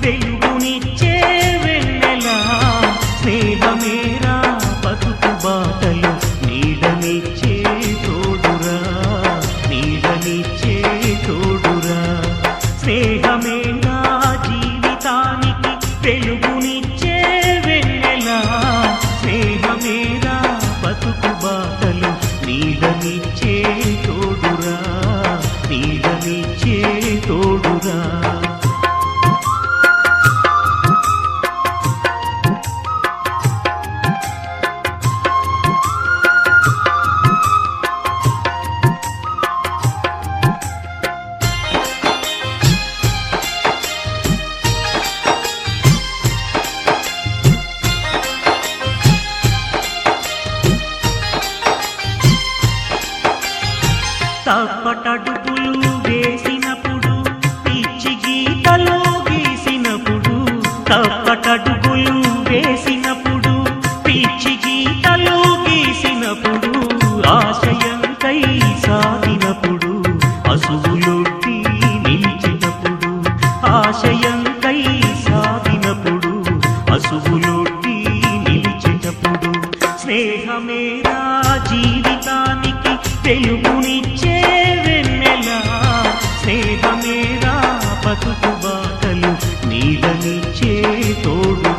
వెలుగునిచ్చే వెన్నెలా స్నేహమేరా బతుకు బాటలు నీడనిచ్చే తోడురా నీడనిచ్చే తోడురా స్నేహమేరా జీవితానికి వెలుగునిచ్చే వెన్నెలా స్నేహమేరా బతుకు బాటలు నీడనిచ్చే తోడురా నీడనిచ్చే తోడురా తప్పటడుగులు వేసినప్పుడు పిచ్చి గీతలు గీసినప్పుడు తప్పటడుగులు వేసినప్పుడు పిచ్చి గీతలు గీసినప్పుడు ఆశయంకై సాగినప్పుడు అసువులొట్టి నిలిచినప్పుడు ఆశయంకై సాగినప్పుడు అసువులొట్టి నిలిచినప్పుడు స్నేహమేరా జీవితానికి వెలుగునిచ్చే వెన్నెలా స్నేహమేరా బతుకు బాటలు నీడనిచ్చే తోడు